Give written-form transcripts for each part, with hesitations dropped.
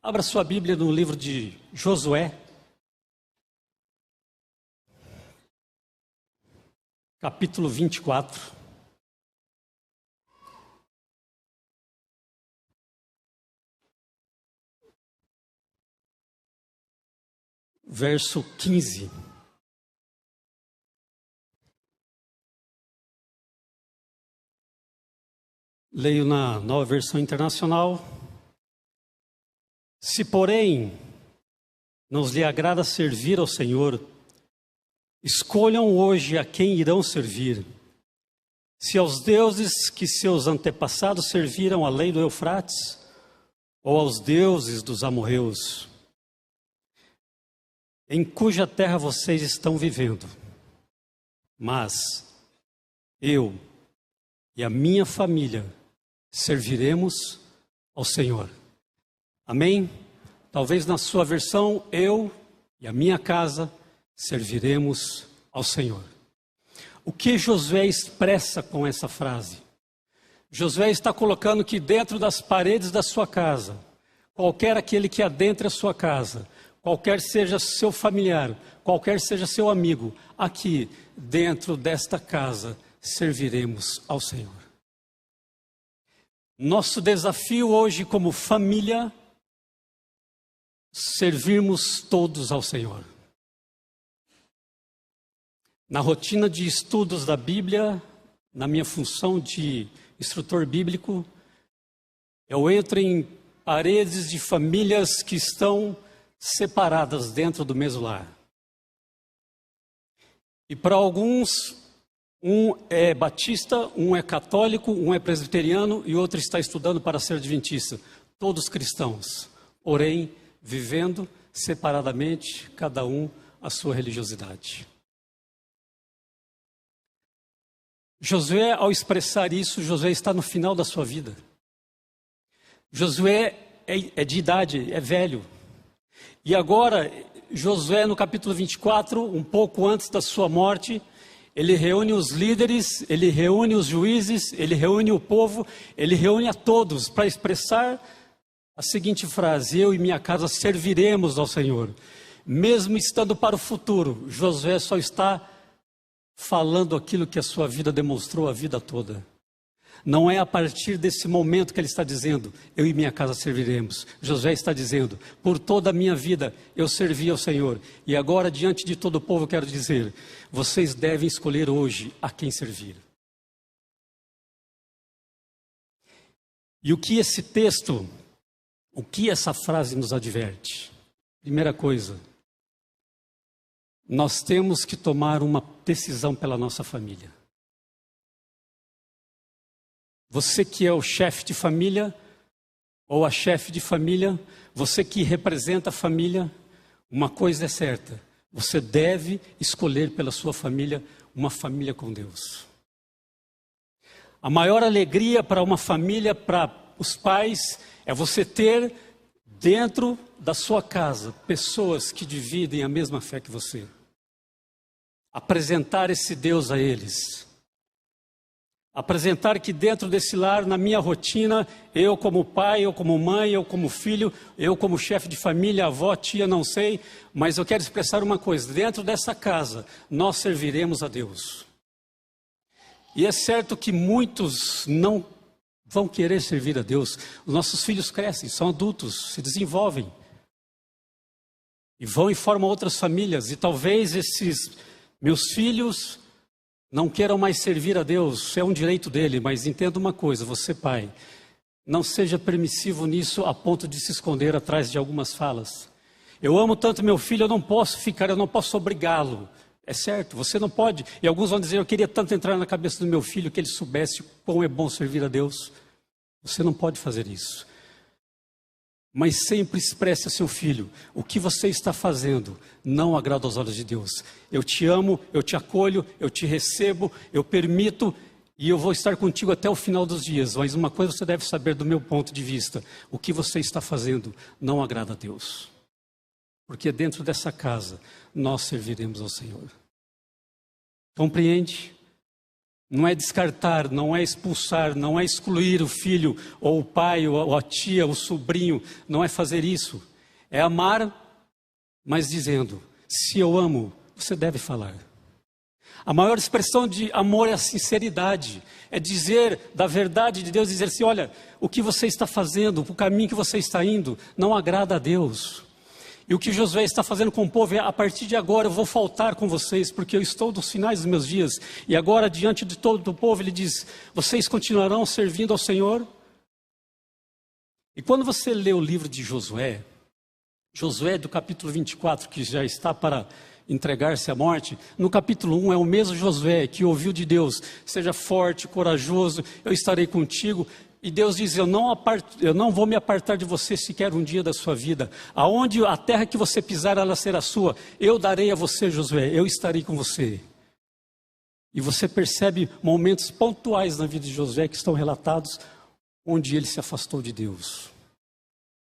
Abra sua Bíblia no livro de Josué, capítulo 24. Verso 15. Leio na Nova Versão Internacional. Se, porém, não lhe agrada servir ao Senhor, escolham hoje a quem irão servir. Se aos deuses que seus antepassados serviram além do Eufrates, ou aos deuses dos amorreus, em cuja terra vocês estão vivendo. Mas eu e a minha família serviremos ao Senhor. Amém? Talvez na sua versão, eu e a minha casa serviremos ao Senhor. O que Josué expressa com essa frase? Josué está colocando que dentro das paredes da sua casa, qualquer aquele que adentre a sua casa, qualquer seja seu familiar, qualquer seja seu amigo, aqui dentro desta casa serviremos ao Senhor. Nosso desafio hoje como família, servirmos todos ao Senhor. Na rotina de estudos da Bíblia, na minha função de instrutor bíblico, eu entro em paredes de famílias que estão separadas dentro do mesmo lar. E para alguns, um é batista, um é católico, um é presbiteriano e outro está estudando para ser adventista. Todos cristãos, porém vivendo separadamente, cada um a sua religiosidade. Josué, ao expressar isso, Josué está no final da sua vida. Josué é de idade, é velho. E agora, Josué no capítulo 24, um pouco antes da sua morte, ele reúne os líderes, ele reúne os juízes, ele reúne o povo, ele reúne a todos para expressar a seguinte frase: eu e minha casa serviremos ao Senhor. Mesmo estando para o futuro, Josué só está falando aquilo que a sua vida demonstrou a vida toda. Não é a partir desse momento que ele está dizendo, eu e minha casa serviremos. Josué está dizendo, por toda a minha vida eu servi ao Senhor. E agora, diante de todo o povo, eu quero dizer, vocês devem escolher hoje a quem servir. E o que esse texto, o que essa frase nos adverte? Primeira coisa, nós temos que tomar uma decisão pela nossa família. Você que é o chefe de família, ou a chefe de família, você que representa a família, uma coisa é certa, você deve escolher pela sua família uma família com Deus. A maior alegria para uma família, para os pais, é você ter dentro da sua casa pessoas que dividem a mesma fé que você. Apresentar esse Deus a eles. Apresentar que dentro desse lar, na minha rotina, eu como pai, eu como mãe, eu como filho, eu como chefe de família, avó, tia, não sei, mas eu quero expressar uma coisa, dentro dessa casa, nós serviremos a Deus. E é certo que muitos não vão querer servir a Deus. Os nossos filhos crescem, são adultos, se desenvolvem. E vão e formam outras famílias, e talvez esses meus filhos não queiram mais servir a Deus, é um direito dele, mas entenda uma coisa, você pai, não seja permissivo nisso a ponto de se esconder atrás de algumas falas. Eu amo tanto meu filho, eu não posso obrigá-lo. É certo, você não pode. E alguns vão dizer, eu queria tanto entrar na cabeça do meu filho que ele soubesse quão é bom servir a Deus. Você não pode fazer isso. Mas sempre expresse a seu filho, o que você está fazendo não agrada aos olhos de Deus. Eu te amo, eu te acolho, eu te recebo, eu permito e eu vou estar contigo até o final dos dias. Mas uma coisa você deve saber do meu ponto de vista, o que você está fazendo não agrada a Deus. Porque dentro dessa casa nós serviremos ao Senhor. Compreende? Não é descartar, não é expulsar, não é excluir o filho, ou o pai, ou a tia, o sobrinho. Não é fazer isso. É amar, mas dizendo, se eu amo, você deve falar. A maior expressão de amor é a sinceridade. É dizer da verdade de Deus, dizer assim, olha, o que você está fazendo, o caminho que você está indo, não agrada a Deus. E o que Josué está fazendo com o povo é, a partir de agora eu vou faltar com vocês, porque eu estou nos finais dos meus dias. E agora, diante de todo o povo, ele diz, vocês continuarão servindo ao Senhor? E quando você lê o livro de Josué do capítulo 24, que já está para entregar-se à morte, no capítulo 1 é o mesmo Josué que ouviu de Deus, seja forte, corajoso, eu estarei contigo. E Deus diz, eu não vou me apartar de você sequer um dia da sua vida. Aonde a terra que você pisar, ela será sua. Eu darei a você, Josué, eu estarei com você. E você percebe momentos pontuais na vida de Josué que estão relatados, onde ele se afastou de Deus.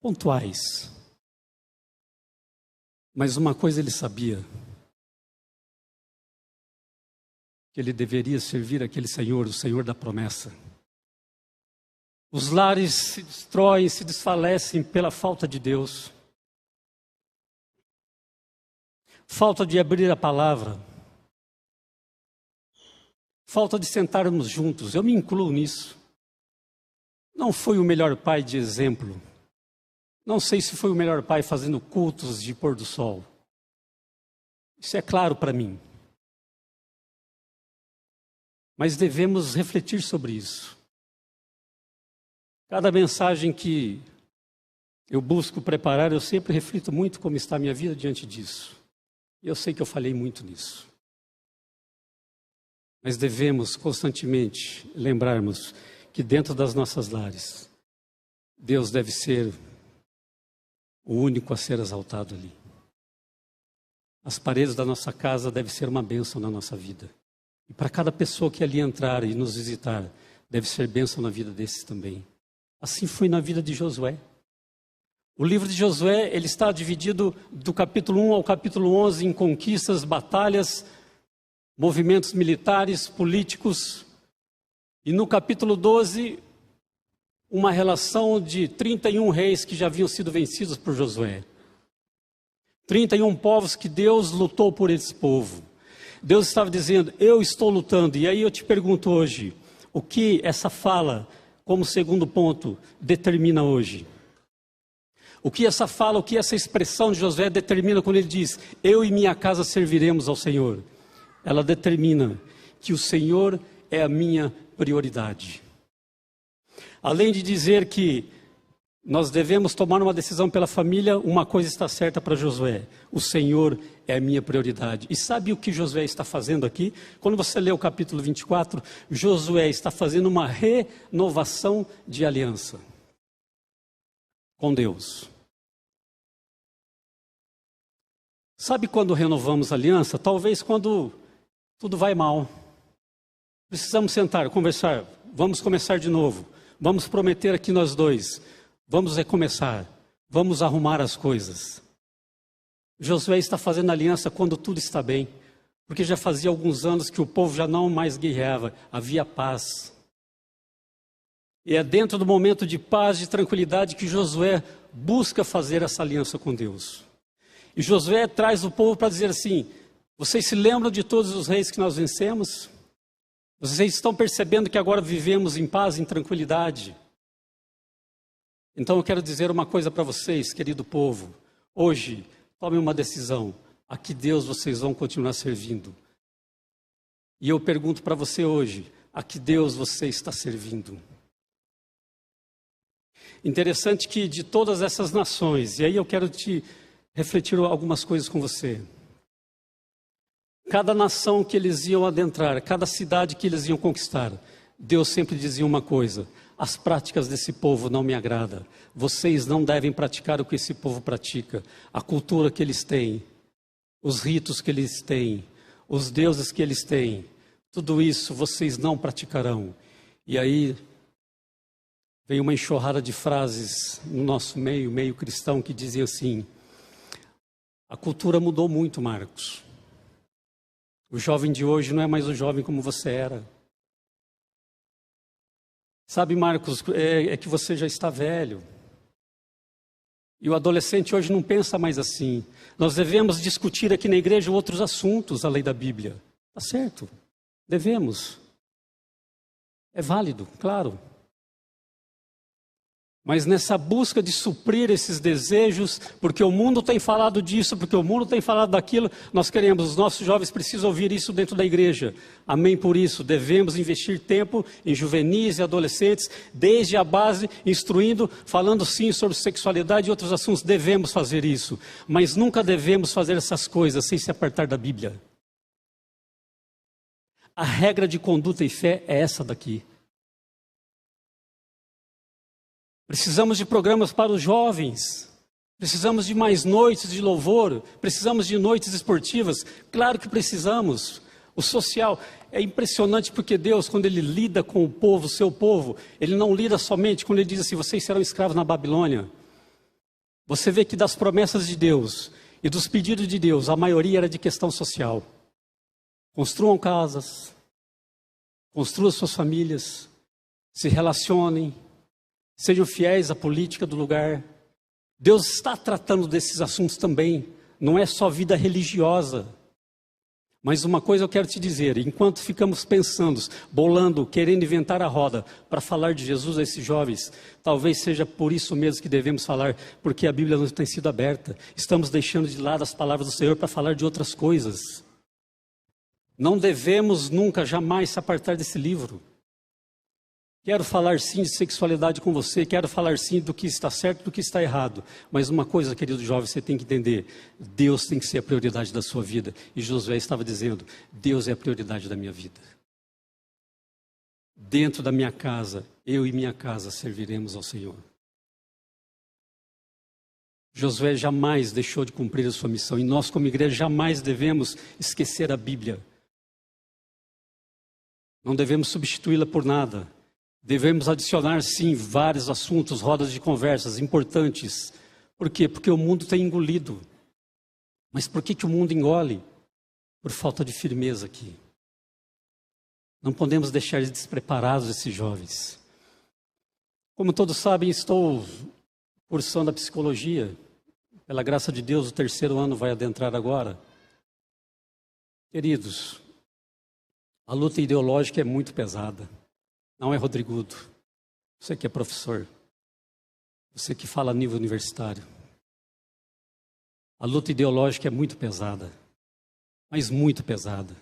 Pontuais. Mas uma coisa ele sabia, que ele deveria servir aquele Senhor, o Senhor da promessa. Os lares se destroem, se desfalecem pela falta de Deus. Falta de abrir a palavra. Falta de sentarmos juntos. Eu me incluo nisso. Não fui o melhor pai de exemplo. Não sei se foi o melhor pai fazendo cultos de pôr do sol. Isso é claro para mim. Mas devemos refletir sobre isso. Cada mensagem que eu busco preparar, eu sempre reflito muito como está a minha vida diante disso. E eu sei que eu falei muito nisso. Mas devemos constantemente lembrarmos que dentro das nossas lares, Deus deve ser o único a ser exaltado ali. As paredes da nossa casa devem ser uma bênção na nossa vida. E para cada pessoa que ali entrar e nos visitar, deve ser bênção na vida desses também. Assim foi na vida de Josué. O livro de Josué, ele está dividido do capítulo 1 ao capítulo 11 em conquistas, batalhas, movimentos militares, políticos. E no capítulo 12, uma relação de 31 reis que já haviam sido vencidos por Josué. 31 povos que Deus lutou por esse povo. Deus estava dizendo, eu estou lutando. E aí eu te pergunto hoje, o que essa fala, como segundo ponto, determina hoje? O que essa fala, o que essa expressão de Josué determina quando ele diz, eu e minha casa serviremos ao Senhor? Ela determina que o Senhor é a minha prioridade. Além de dizer que nós devemos tomar uma decisão pela família, uma coisa está certa para Josué, o Senhor é a minha prioridade. E sabe o que Josué está fazendo aqui? Quando você lê o capítulo 24, Josué está fazendo uma renovação de aliança com Deus. Sabe quando renovamos a aliança? Talvez quando tudo vai mal. Precisamos sentar, conversar, vamos começar de novo. Vamos prometer aqui nós dois. Vamos recomeçar. Vamos arrumar as coisas. Josué está fazendo aliança quando tudo está bem. Porque já fazia alguns anos que o povo já não mais guerreava. Havia paz. E é dentro do momento de paz, de tranquilidade, que Josué busca fazer essa aliança com Deus. E Josué traz o povo para dizer assim, vocês se lembram de todos os reis que nós vencemos? Vocês estão percebendo que agora vivemos em paz, em tranquilidade? Então eu quero dizer uma coisa para vocês, querido povo. Hoje, tomem uma decisão. A que Deus vocês vão continuar servindo? E eu pergunto para você hoje, a que Deus você está servindo? Interessante que de todas essas nações, e aí eu quero te refletir algumas coisas com você. Cada nação que eles iam adentrar, cada cidade que eles iam conquistar, Deus sempre dizia uma coisa, as práticas desse povo não me agradam. Vocês não devem praticar o que esse povo pratica, a cultura que eles têm, os ritos que eles têm, os deuses que eles têm, tudo isso vocês não praticarão. E aí veio uma enxurrada de frases no nosso meio cristão, que dizia assim, a cultura mudou muito, Marcos. O jovem de hoje não é mais o jovem como você era. Sabe, Marcos, é que você já está velho. E o adolescente hoje não pensa mais assim. Nós devemos discutir aqui na igreja outros assuntos além da Bíblia. Tá certo, devemos. É válido, claro. Mas nessa busca de suprir esses desejos, porque o mundo tem falado disso, porque o mundo tem falado daquilo, nós queremos, os nossos jovens precisam ouvir isso dentro da igreja. Amém por isso, devemos investir tempo em juvenis e adolescentes, desde a base, instruindo, falando sim sobre sexualidade e outros assuntos, devemos fazer isso. Mas nunca devemos fazer essas coisas sem se apartar da Bíblia. A regra de conduta e fé é essa daqui. Precisamos de programas para os jovens, precisamos de mais noites de louvor, precisamos de noites esportivas, claro que precisamos. O social é impressionante porque Deus, quando Ele lida com o povo, o seu povo, Ele não lida somente quando Ele diz assim, vocês serão escravos na Babilônia. Você vê que das promessas de Deus e dos pedidos de Deus, a maioria era de questão social. Construam casas, construam suas famílias, se relacionem, sejam fiéis à política do lugar. Deus está tratando desses assuntos também. Não é só vida religiosa. Mas uma coisa eu quero te dizer. Enquanto ficamos pensando, bolando, querendo inventar a roda para falar de Jesus a esses jovens, talvez seja por isso mesmo que devemos falar, porque a Bíblia não tem sido aberta. Estamos deixando de lado as palavras do Senhor para falar de outras coisas. Não devemos nunca, jamais se apartar desse livro. Quero falar sim de sexualidade com você, quero falar sim do que está certo e do que está errado. Mas uma coisa, querido jovem, você tem que entender, Deus tem que ser a prioridade da sua vida. E Josué estava dizendo, Deus é a prioridade da minha vida. Dentro da minha casa, eu e minha casa serviremos ao Senhor. Josué jamais deixou de cumprir a sua missão. E nós como igreja jamais devemos esquecer a Bíblia. Não devemos substituí-la por nada. Devemos adicionar, sim, vários assuntos, rodas de conversas importantes. Por quê? Porque o mundo tem engolido. Mas por que o mundo engole? Por falta de firmeza aqui. Não podemos deixar despreparados esses jovens. Como todos sabem, estou cursando a psicologia. Pela graça de Deus, o 3º ano vai adentrar agora. Queridos, a luta ideológica é muito pesada. Não é, Rodrigudo? Você que é professor. Você que fala a nível universitário. A luta ideológica é muito pesada. Mas muito pesada.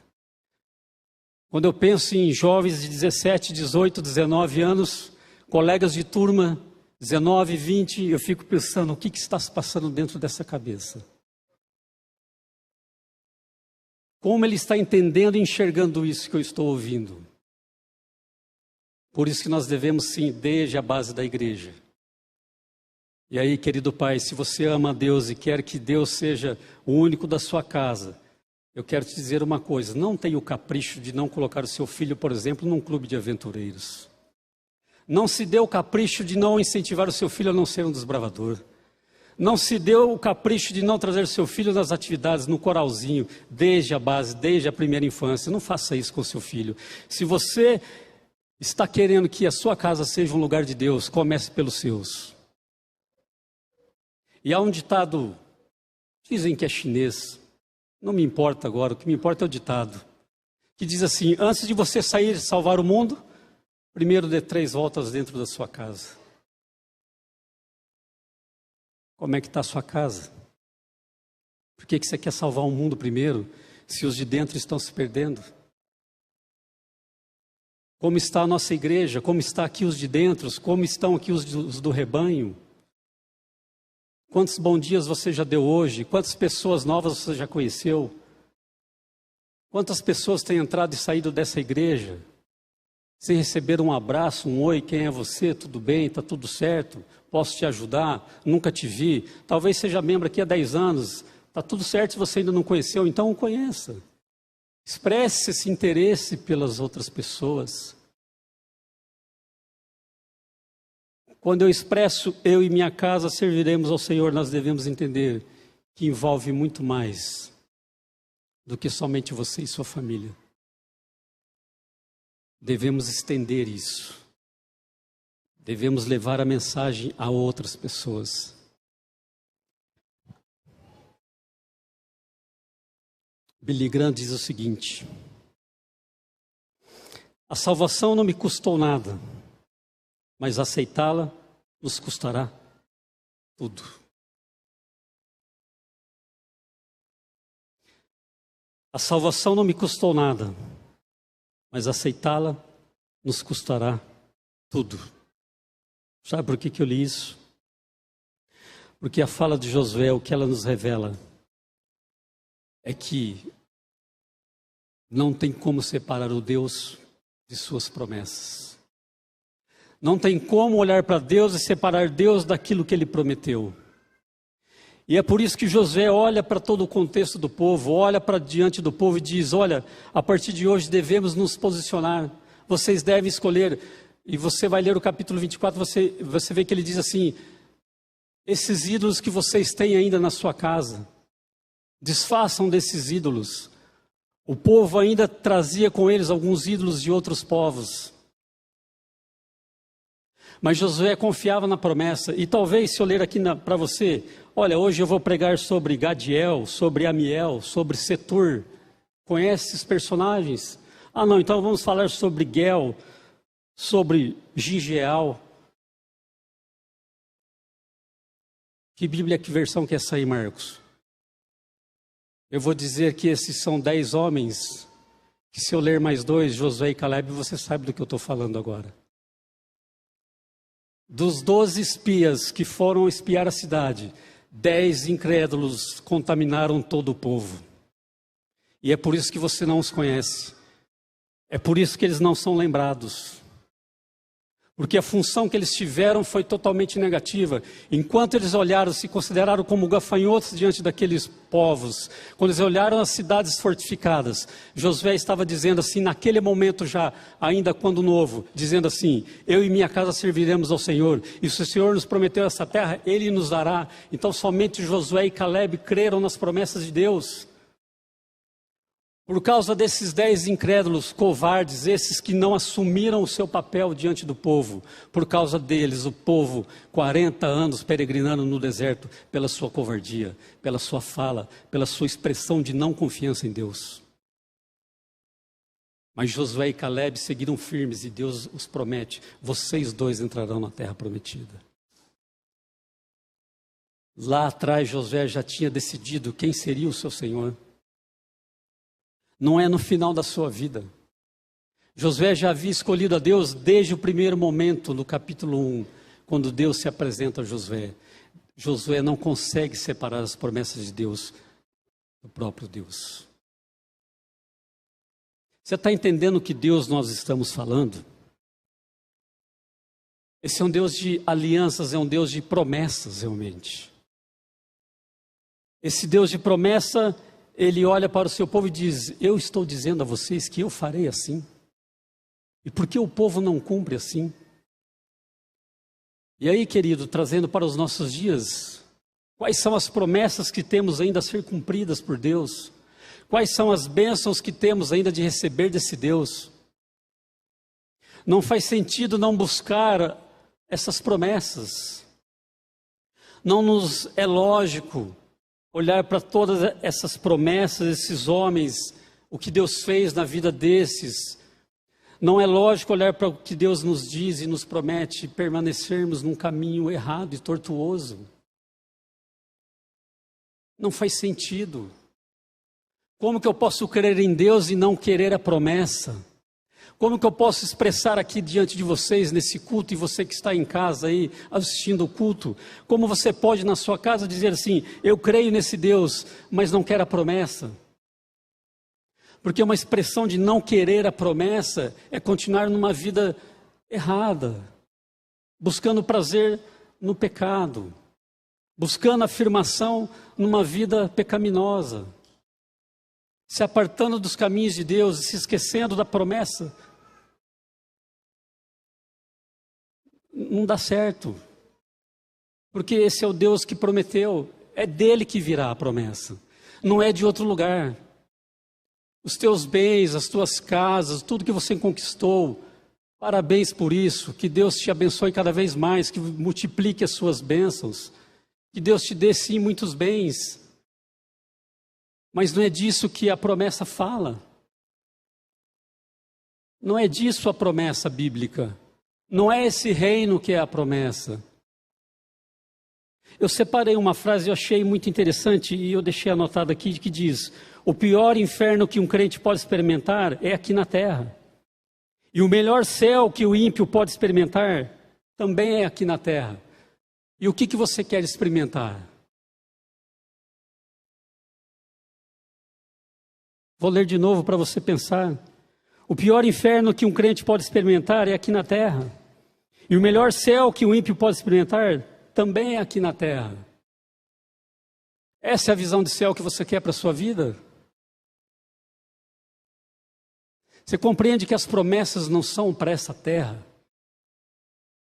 Quando eu penso em jovens de 17, 18, 19 anos, colegas de turma, 19, 20, eu fico pensando, o que está se passando dentro dessa cabeça? Como ele está entendendo e enxergando isso que eu estou ouvindo? Por isso que nós devemos, sim, desde a base da igreja. E aí, querido pai, se você ama a Deus e quer que Deus seja o único da sua casa, eu quero te dizer uma coisa, não tenha o capricho de não colocar o seu filho, por exemplo, num clube de aventureiros. Não se dê o capricho de não incentivar o seu filho a não ser um desbravador. Não se dê o capricho de não trazer o seu filho nas atividades, no coralzinho, desde a base, desde a primeira infância. Não faça isso com o seu filho. Se você está querendo que a sua casa seja um lugar de Deus, comece pelos seus. E há um ditado, dizem que é chinês, não me importa agora, o que me importa é o ditado, que diz assim, antes de você sair e salvar o mundo, primeiro dê 3 voltas dentro da sua casa. Como é que está a sua casa? Por que você quer salvar o mundo primeiro, se os de dentro estão se perdendo? Como está a nossa igreja? Como está aqui os de dentro? Como estão aqui os do rebanho? Quantos bons dias você já deu hoje? Quantas pessoas novas você já conheceu? Quantas pessoas têm entrado e saído dessa igreja sem receber um abraço, um oi, quem é você? Tudo bem? Está tudo certo? Posso te ajudar? Nunca te vi. Talvez seja membro aqui há 10 anos. Está tudo certo se você ainda não conheceu, então o conheça. Expresse esse interesse pelas outras pessoas. Quando eu expresso, eu e minha casa serviremos ao Senhor, nós devemos entender que envolve muito mais do que somente você e sua família. Devemos estender isso. devemos levar a mensagem a outras pessoas. Billy Graham diz o seguinte: a salvação não me custou nada, mas aceitá-la nos custará tudo. A salvação não me custou nada, mas aceitá-la nos custará tudo. Sabe por que eu li isso? Porque a fala de Josué, o que ela nos revela, é que não tem como separar o Deus de suas promessas. Não tem como olhar para Deus e separar Deus daquilo que Ele prometeu. E é por isso que Josué olha para todo o contexto do povo, olha para diante do povo e diz: olha, a partir de hoje devemos nos posicionar, vocês devem escolher. E você vai ler o capítulo 24, você vê que ele diz assim: esses ídolos que vocês têm ainda na sua casa, desfaçam desses ídolos. O povo ainda trazia com eles alguns ídolos de outros povos. Mas Josué confiava na promessa. E talvez, se eu ler aqui para você, olha, hoje eu vou pregar sobre Gadiel, sobre Amiel, sobre Setur. Conhece esses personagens? Ah, não, então vamos falar sobre Gel, sobre Gigeal. Que Bíblia, que versão que é essa aí, Marcos? Eu vou dizer que esses são 10 homens, que se eu ler mais 2, Josué e Caleb, você sabe do que eu estou falando agora. Dos 12 espias que foram espiar a cidade, 10 incrédulos contaminaram todo o povo. E é por isso que você não os conhece. É por isso que eles não são lembrados. Porque a função que eles tiveram foi totalmente negativa. Enquanto eles olharam, se consideraram como gafanhotos diante daqueles povos, quando eles olharam as cidades fortificadas, Josué estava dizendo assim, naquele momento já, ainda quando novo, dizendo assim: eu e minha casa serviremos ao Senhor, e se o Senhor nos prometeu essa terra, Ele nos dará. Então somente Josué e Caleb creram nas promessas de Deus. Por causa desses 10 incrédulos, covardes, esses que não assumiram o seu papel diante do povo, por causa deles, o povo, 40 anos peregrinando no deserto, pela sua covardia, pela sua fala, pela sua expressão de não confiança em Deus. Mas Josué e Caleb seguiram firmes e Deus os promete: vocês dois entrarão na terra prometida. Lá atrás, Josué já tinha decidido quem seria o seu Senhor. Não é no final da sua vida. Josué já havia escolhido a Deus desde o primeiro momento, no capítulo 1, quando Deus se apresenta a Josué. Josué não consegue separar as promessas de Deus do próprio Deus. Você está entendendo que Deus nós estamos falando? Esse é um Deus de alianças, é um Deus de promessas, realmente. Esse Deus de promessa, Ele olha para o seu povo e diz: eu estou dizendo a vocês que eu farei assim. E por que o povo não cumpre assim? E aí, querido, trazendo para os nossos dias, quais são as promessas que temos ainda a ser cumpridas por Deus? Quais são as bênçãos que temos ainda de receber desse Deus? Não faz sentido não buscar essas promessas. Não nos é lógico olhar para todas essas promessas, esses homens, o que Deus fez na vida desses. Não é lógico olhar para o que Deus nos diz e nos promete e permanecermos num caminho errado e tortuoso. Não faz sentido. Como que eu posso crer em Deus e não querer a promessa? Como que eu posso expressar aqui diante de vocês nesse culto, e você que está em casa aí assistindo o culto, como você pode na sua casa dizer assim: eu creio nesse Deus, mas não quero a promessa? Porque uma expressão de não querer a promessa é continuar numa vida errada, buscando prazer no pecado, buscando afirmação numa vida pecaminosa, se apartando dos caminhos de Deus e se esquecendo da promessa. Não dá certo, porque esse é o Deus que prometeu, é dele que virá a promessa, não é de outro lugar. Os teus bens, as tuas casas, tudo que você conquistou, Parabéns por isso, que Deus te abençoe cada vez mais, que multiplique as suas bênçãos, que Deus te dê sim muitos bens. Mas não é disso que a promessa fala. Não é disso a promessa bíblica. Não é esse reino que é a promessa. Eu separei uma frase, eu achei muito interessante e eu deixei anotada aqui, que diz: o pior inferno que um crente pode experimentar é aqui na terra. E o melhor céu que o ímpio pode experimentar também é aqui na terra. E o que você quer experimentar? Vou ler de novo para você pensar. O pior inferno que um crente pode experimentar é aqui na terra. E o melhor céu que o ímpio pode experimentar também é aqui na terra. Essa é a visão de céu que você quer para a sua vida? Você compreende que as promessas não são para essa terra?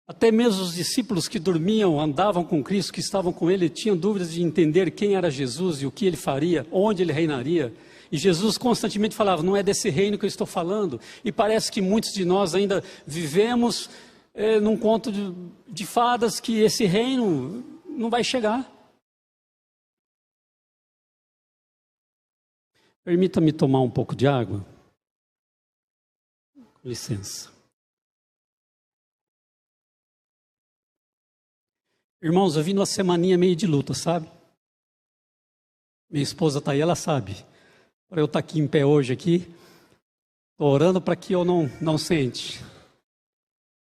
Até mesmo os discípulos que dormiam, andavam com Cristo, que estavam com Ele, tinham dúvidas de entender quem era Jesus e o que Ele faria, onde Ele reinaria. E Jesus constantemente falava: não é desse reino que eu estou falando. E parece que muitos de nós ainda vivemos num conto de fadas, que esse reino não vai chegar. Permita-me tomar um pouco de água. Com licença. Irmãos, eu vim numa semaninha meio de luta, sabe? Minha esposa está aí, ela sabe. Para eu estar aqui em pé hoje aqui, estou orando para que eu não sente.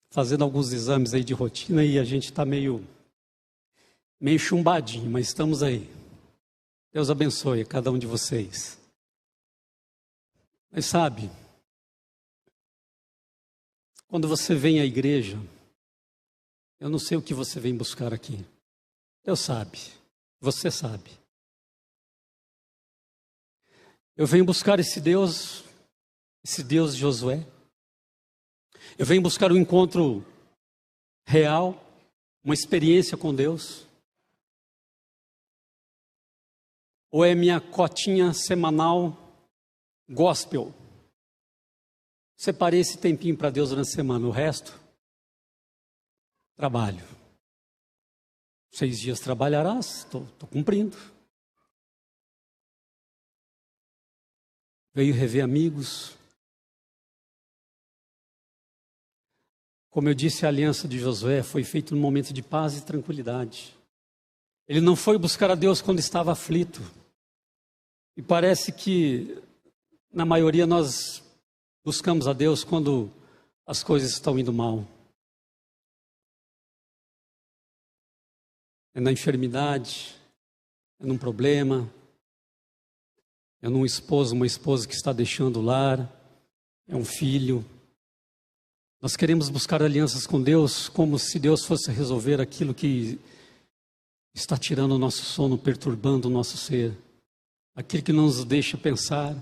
Fazendo alguns exames aí de rotina e a gente está meio chumbadinho, mas estamos aí. Deus abençoe cada um de vocês. Mas sabe, quando você vem à igreja, eu não sei o que você vem buscar aqui. Deus sabe, você sabe. Eu venho buscar esse Deus de Josué. Eu venho buscar um encontro real, uma experiência com Deus. Ou é minha cotinha semanal gospel? Separei esse tempinho para Deus durante a semana, o resto, trabalho. 6 dias trabalharás, estou cumprindo. Veio rever amigos. Como eu disse, a aliança de Josué foi feita num momento de paz e tranquilidade. Ele não foi buscar a Deus quando estava aflito. E parece que, na maioria, nós buscamos a Deus quando as coisas estão indo mal. É na enfermidade, é num problema, é num esposo, uma esposa que está deixando o lar, é um filho. Nós queremos buscar alianças com Deus como se Deus fosse resolver aquilo que está tirando o nosso sono, perturbando o nosso ser. Aquilo que não nos deixa pensar,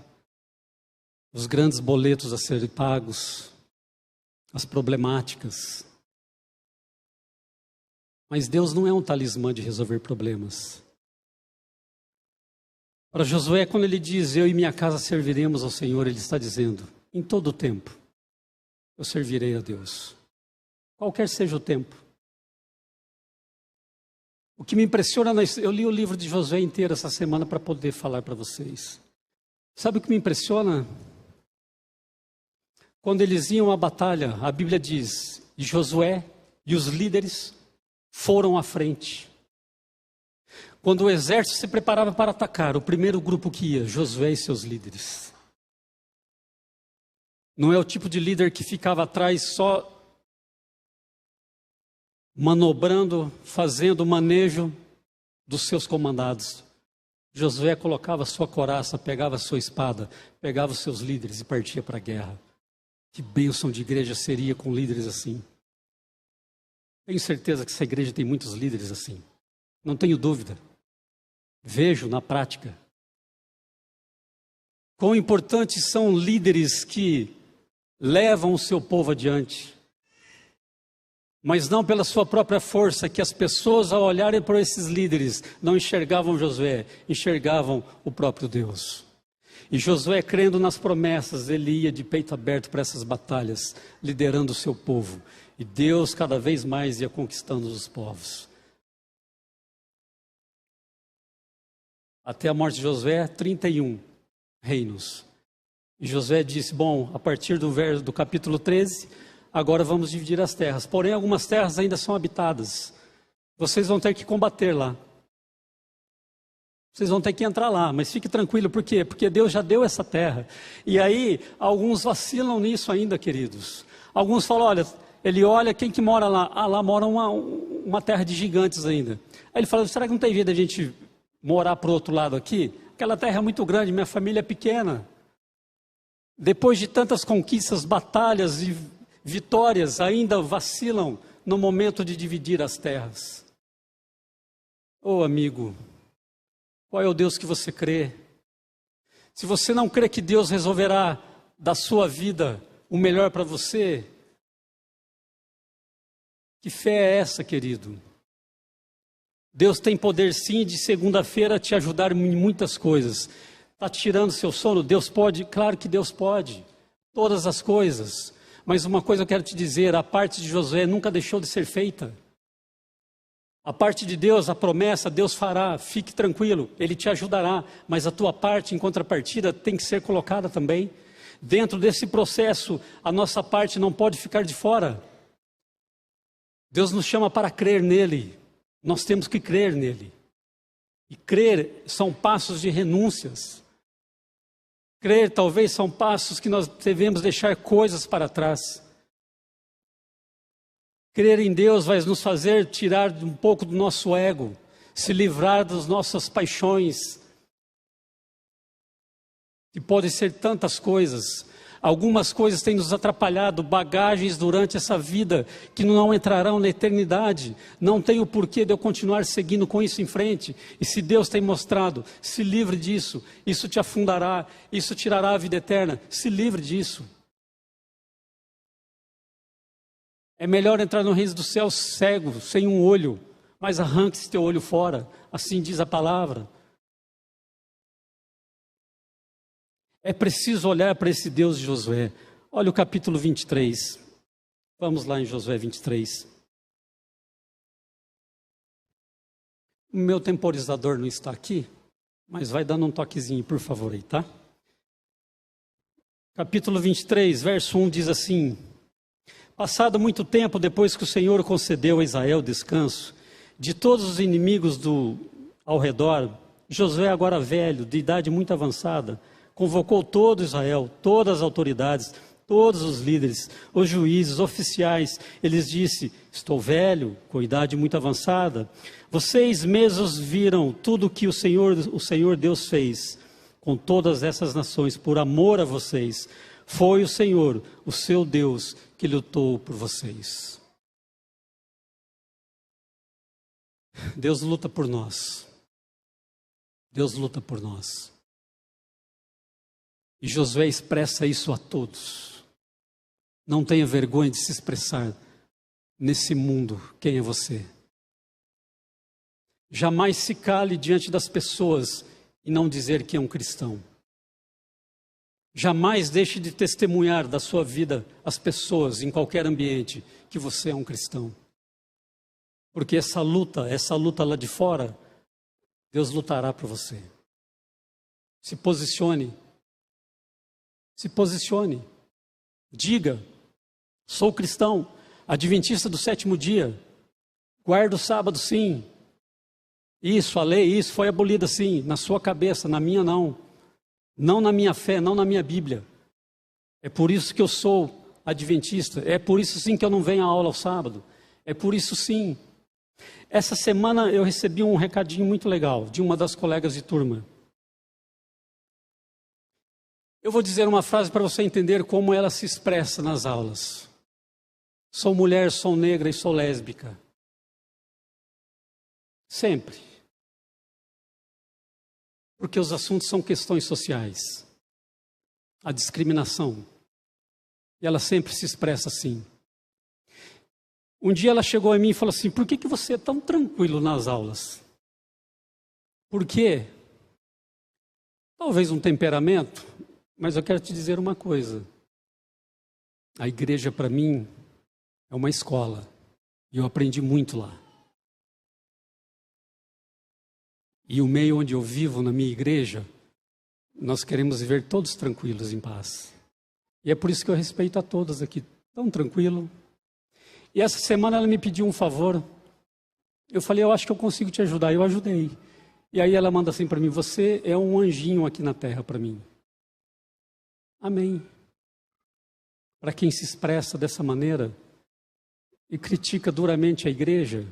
os grandes boletos a serem pagos, as problemáticas. Mas Deus não é um talismã de resolver problemas. Para Josué, quando ele diz: eu e minha casa serviremos ao Senhor, ele está dizendo: em todo o tempo eu servirei a Deus, qualquer seja o tempo. O que me impressiona, eu li o livro de Josué inteiro essa semana para poder falar para vocês. Sabe o que me impressiona? Quando eles iam à batalha, a Bíblia diz: e Josué e os líderes foram à frente. Quando o exército se preparava para atacar, o primeiro grupo que ia, Josué e seus líderes. Não é o tipo de líder que ficava atrás só manobrando, fazendo manejo dos seus comandados. Josué colocava sua coraça, pegava sua espada, pegava os seus líderes e partia para a guerra. Que bênção de igreja seria com líderes assim. Tenho certeza que essa igreja tem muitos líderes assim. Não tenho dúvida. Vejo na prática. Quão importantes são líderes que levam o seu povo adiante. Mas não pela sua própria força, que as pessoas, ao olharem para esses líderes, não enxergavam Josué, enxergavam o próprio Deus. E Josué, crendo nas promessas, ele ia de peito aberto para essas batalhas, liderando o seu povo. E Deus cada vez mais ia conquistando os povos. Até a morte de Josué, 31 reinos. E Josué disse, bom, a partir do capítulo 13, agora vamos dividir as terras. Porém, algumas terras ainda são habitadas. Vocês vão ter que combater lá. Vocês vão ter que entrar lá, mas fique tranquilo, por quê? Porque Deus já deu essa terra. E aí, alguns vacilam nisso ainda, queridos. Alguns falam, olha, ele olha, quem que mora lá? Ah, lá mora uma terra de gigantes ainda. Aí ele fala, será que não tem jeito de a gente morar para o outro lado aqui? Aquela terra é muito grande, minha família é pequena. Depois de tantas conquistas, batalhas e vitórias, ainda vacilam no momento de dividir as terras. Ô amigo, qual é o Deus que você crê? Se você não crê que Deus resolverá da sua vida o melhor para você, que fé é essa, querido? Deus tem poder sim de segunda-feira te ajudar em muitas coisas. Está tirando seu sono? Deus pode? Claro que Deus pode. Todas as coisas. Mas uma coisa eu quero te dizer, a parte de Josué nunca deixou de ser feita. A parte de Deus, a promessa, Deus fará, fique tranquilo, Ele te ajudará, mas a tua parte em contrapartida tem que ser colocada também. Dentro desse processo, a nossa parte não pode ficar de fora. Deus nos chama para crer nele, nós temos que crer nele. E crer são passos de renúncias. Crer talvez são passos que nós devemos deixar coisas para trás. Crer em Deus vai nos fazer tirar um pouco do nosso ego, se livrar das nossas paixões, que podem ser tantas coisas. Algumas coisas têm nos atrapalhado, bagagens durante essa vida, que não entrarão na eternidade. Não tem o porquê de eu continuar seguindo com isso em frente. E se Deus tem mostrado, se livre disso, isso te afundará, isso tirará a vida eterna, se livre disso. É melhor entrar no reino dos céus cego, sem um olho, mas arranque esse teu olho fora, assim diz a palavra. É preciso olhar para esse Deus de Josué. Olha o capítulo 23. Vamos lá em Josué 23. O meu temporizador não está aqui, mas vai dando um toquezinho, por favor, aí, tá? Capítulo 23, verso 1 diz assim: passado muito tempo depois que o Senhor concedeu a Israel descanso de todos os inimigos ao redor, Josué, agora velho, de idade muito avançada, convocou todo Israel, todas as autoridades, todos os líderes, os juízes, oficiais. Eles disse: estou velho, com idade muito avançada. Vocês mesmos viram tudo o que o Senhor Deus fez com todas essas nações, por amor a vocês. Foi o Senhor, o seu Deus, que lutou por vocês. Deus luta por nós. Deus luta por nós. E Josué expressa isso a todos. Não tenha vergonha de se expressar nesse mundo quem é você. Jamais se cale diante das pessoas e não dizer que é um cristão. Jamais deixe de testemunhar da sua vida às pessoas em qualquer ambiente que você é um cristão. Porque essa luta lá de fora, Deus lutará por você. Se posicione. Se posicione. Diga: sou cristão, adventista do sétimo dia. Guardo o sábado, sim. Isso, a lei, isso foi abolida, sim. Na sua cabeça, na minha não. Não na minha fé, não na minha Bíblia. É por isso que eu sou adventista. É por isso sim que eu não venho à aula ao sábado. É por isso sim. Essa semana eu recebi um recadinho muito legal de uma das colegas de turma. Eu vou dizer uma frase para você entender como ela se expressa nas aulas. Sou mulher, sou negra e sou lésbica. Sempre. Porque os assuntos são questões sociais. A discriminação. E ela sempre se expressa assim. Um dia ela chegou a mim e falou assim: por que você é tão tranquilo nas aulas? Por quê? talvez um temperamento, mas eu quero te dizer uma coisa. A igreja para mim é uma escola e eu aprendi muito lá. E o meio onde eu vivo, na minha igreja, nós queremos viver todos tranquilos, em paz. E é por isso que eu respeito a todos aqui, tão tranquilo. E essa semana ela me pediu um favor. Eu falei, eu acho que eu consigo te ajudar. Eu ajudei. E aí ela manda assim para mim, você é um anjinho aqui na terra para mim. Amém. Para quem se expressa dessa maneira e critica duramente a igreja,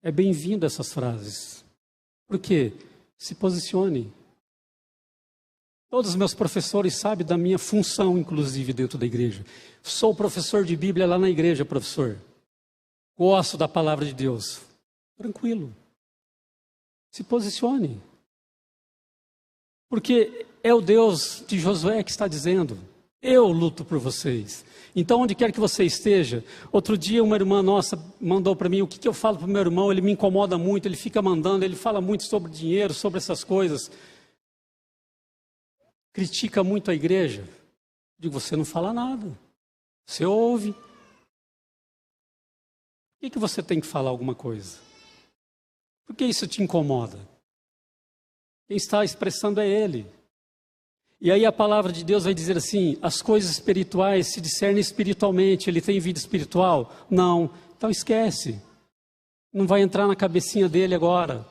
é bem-vindo essas frases. Por quê? Se posicione. Todos os meus professores sabem da minha função, inclusive, dentro da igreja. Sou professor de Bíblia lá na igreja, professor. Gosto da palavra de Deus. Tranquilo. Se posicione. Porque é o Deus de Josué que está dizendo, eu luto por vocês. Então, onde quer que você esteja, outro dia uma irmã nossa mandou para mim, o que eu falo para o meu irmão, ele me incomoda muito, ele fica mandando, ele fala muito sobre dinheiro, sobre essas coisas. Critica muito a igreja. Digo, você não fala nada. Você ouve. Por que você tem que falar alguma coisa? Por que isso te incomoda? Quem está expressando é ele. E aí a palavra de Deus vai dizer assim, as coisas espirituais se discernem espiritualmente, ele tem vida espiritual? Não, então esquece. Não vai entrar na cabecinha dele agora.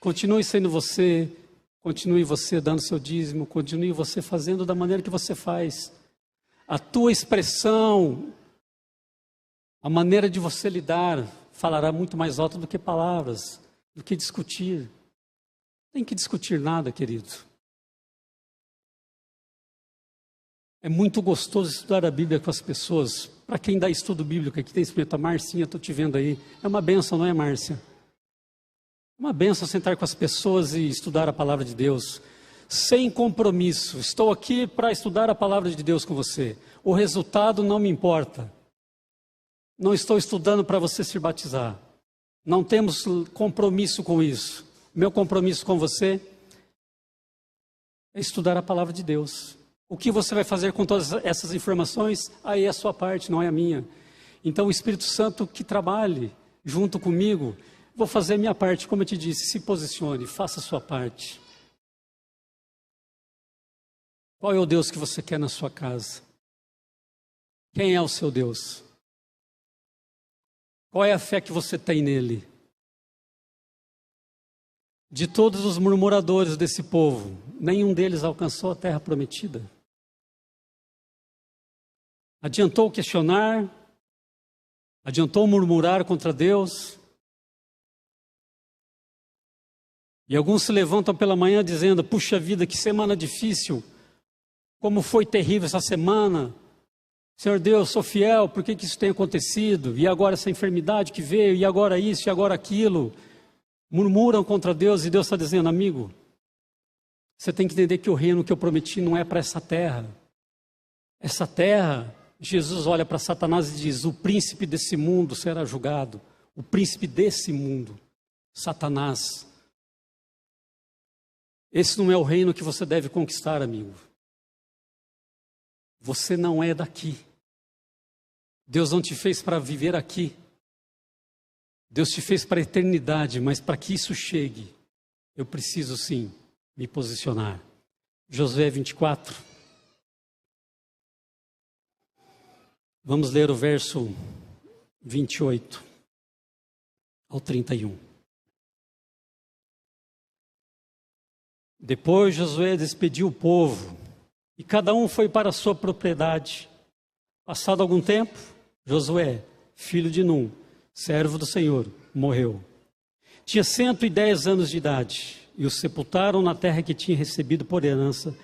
Continue sendo você, continue você dando seu dízimo, continue você fazendo da maneira que você faz. A tua expressão, a maneira de você lidar, falará muito mais alto do que palavras, do que discutir. Não tem que discutir nada, querido. É muito gostoso estudar a Bíblia com as pessoas. Para quem dá estudo bíblico, aqui tem experiência, Marcinha, estou te vendo aí. É uma bênção, não é, Márcia? É uma bênção sentar com as pessoas e estudar a palavra de Deus. Sem compromisso. Estou aqui para estudar a palavra de Deus com você. O resultado não me importa. Não estou estudando para você se batizar. Não temos compromisso com isso. Meu compromisso com você é estudar a palavra de Deus. O que você vai fazer com todas essas informações? Aí é a sua parte, não é a minha. Então o Espírito Santo que trabalhe junto comigo, vou fazer a minha parte, como eu te disse, se posicione, faça a sua parte. Qual é o Deus que você quer na sua casa? Quem é o seu Deus? Qual é a fé que você tem nele? De todos os murmuradores desse povo, nenhum deles alcançou a terra prometida. Adiantou questionar? Adiantou murmurar contra Deus? E alguns se levantam pela manhã dizendo, puxa vida, que semana difícil. Como foi terrível essa semana. Senhor Deus, sou fiel, por que isso tem acontecido? E agora essa enfermidade que veio, e agora isso, e agora aquilo. Murmuram contra Deus e Deus está dizendo, amigo, você tem que entender que o reino que eu prometi não é para essa terra. Essa terra, Jesus olha para Satanás e diz, o príncipe desse mundo será julgado. O príncipe desse mundo, Satanás. Esse não é o reino que você deve conquistar, amigo. Você não é daqui. Deus não te fez para viver aqui. Deus te fez para a eternidade, mas para que isso chegue, eu preciso sim me posicionar. Josué 24. Vamos ler o verso 28 ao 31. Depois Josué despediu o povo, e cada um foi para a sua propriedade. Passado algum tempo, Josué, filho de Num, servo do Senhor, morreu. Tinha 110 anos de idade, e o sepultaram na terra que tinha recebido por herança,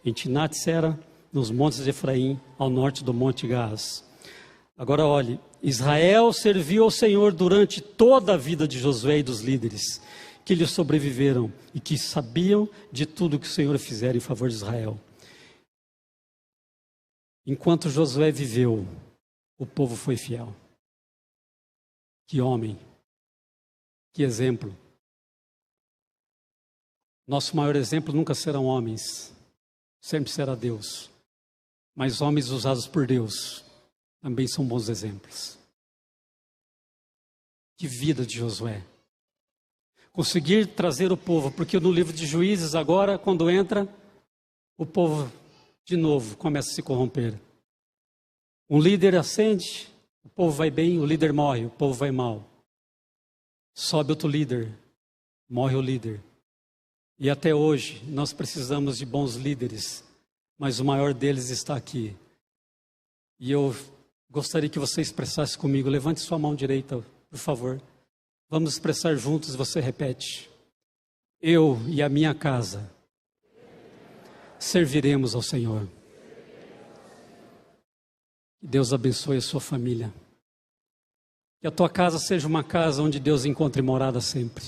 em Timnat-Sera, nos montes de Efraim, ao norte do monte Gaás. Agora olhe, Israel serviu ao Senhor durante toda a vida de Josué e dos líderes que lhe sobreviveram e que sabiam de tudo que o Senhor fizera em favor de Israel. Enquanto Josué viveu, o povo foi fiel. Que homem, que exemplo. Nosso maior exemplo nunca serão homens, sempre será Deus. Mas homens usados por Deus também são bons exemplos. Que vida de Josué. Conseguir trazer o povo, porque no livro de Juízes agora, quando entra, o povo de novo começa a se corromper. Um líder ascende, o povo vai bem, o líder morre, o povo vai mal. Sobe outro líder, morre o líder. E até hoje nós precisamos de bons líderes, mas o maior deles está aqui. E eu gostaria que você expressasse comigo. Levante sua mão direita, por favor. Vamos expressar juntos, você repete. Eu e a minha casa serviremos ao Senhor. Que Deus abençoe a sua família. Que a tua casa seja uma casa onde Deus encontre morada sempre.